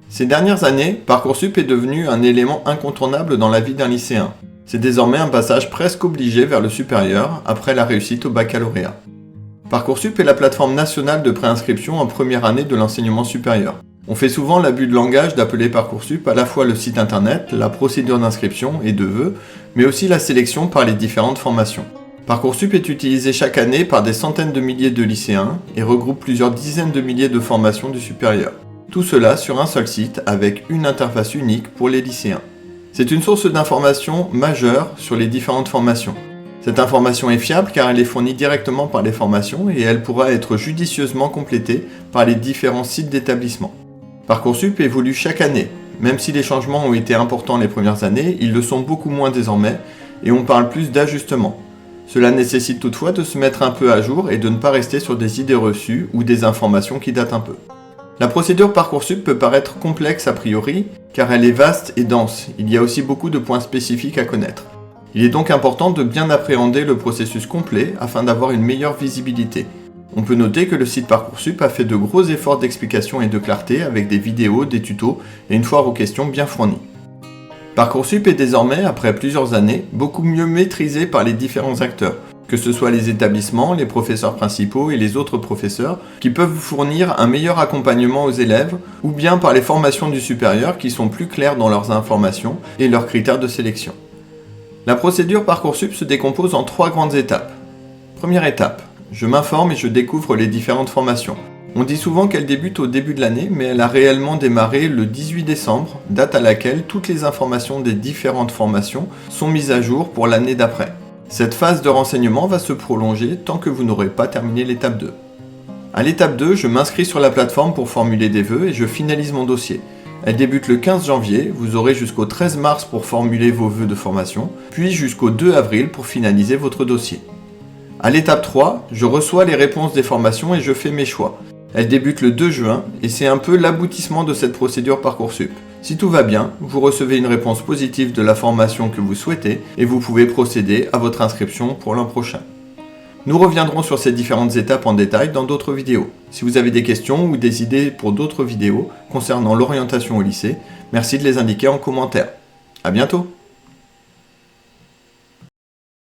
Ces dernières années, Parcoursup est devenu un élément incontournable dans la vie d'un lycéen. C'est désormais un passage presque obligé vers le supérieur après la réussite au baccalauréat. Parcoursup est la plateforme nationale de préinscription en première année de l'enseignement supérieur. On fait souvent l'abus de langage d'appeler Parcoursup à la fois le site internet, la procédure d'inscription et de vœux, mais aussi la sélection par les différentes formations. Parcoursup est utilisé chaque année par des centaines de milliers de lycéens et regroupe plusieurs dizaines de milliers de formations du supérieur. Tout cela sur un seul site avec une interface unique pour les lycéens. C'est une source d'information majeure sur les différentes formations. Cette information est fiable car elle est fournie directement par les formations et elle pourra être judicieusement complétée par les différents sites d'établissement. Parcoursup évolue chaque année. Même si les changements ont été importants les premières années, ils le sont beaucoup moins désormais et on parle plus d'ajustement. Cela nécessite toutefois de se mettre un peu à jour et de ne pas rester sur des idées reçues ou des informations qui datent un peu. La procédure Parcoursup peut paraître complexe a priori, car elle est vaste et dense. Il y a aussi beaucoup de points spécifiques à connaître. Il est donc important de bien appréhender le processus complet afin d'avoir une meilleure visibilité. On peut noter que le site Parcoursup a fait de gros efforts d'explication et de clarté avec des vidéos, des tutos et une foire aux questions bien fournie. Parcoursup est désormais, après plusieurs années, beaucoup mieux maîtrisé par les différents acteurs, que ce soit les établissements, les professeurs principaux et les autres professeurs, qui peuvent vous fournir un meilleur accompagnement aux élèves, ou bien par les formations du supérieur qui sont plus claires dans leurs informations et leurs critères de sélection. La procédure Parcoursup se décompose en 3 grandes étapes. Première étape, je m'informe et je découvre les différentes formations. On dit souvent qu'elle débute au début de l'année, mais elle a réellement démarré le 18 décembre, date à laquelle toutes les informations des différentes formations sont mises à jour pour l'année d'après. Cette phase de renseignement va se prolonger tant que vous n'aurez pas terminé l'étape 2. À l'étape 2, je m'inscris sur la plateforme pour formuler des vœux et je finalise mon dossier. Elle débute le 15 janvier, vous aurez jusqu'au 13 mars pour formuler vos vœux de formation, puis jusqu'au 2 avril pour finaliser votre dossier. À l'étape 3, je reçois les réponses des formations et je fais mes choix. Elle débute le 2 juin et c'est un peu l'aboutissement de cette procédure Parcoursup. Si tout va bien, vous recevez une réponse positive de la formation que vous souhaitez et vous pouvez procéder à votre inscription pour l'an prochain. Nous reviendrons sur ces différentes étapes en détail dans d'autres vidéos. Si vous avez des questions ou des idées pour d'autres vidéos concernant l'orientation au lycée, merci de les indiquer en commentaire. À bientôt!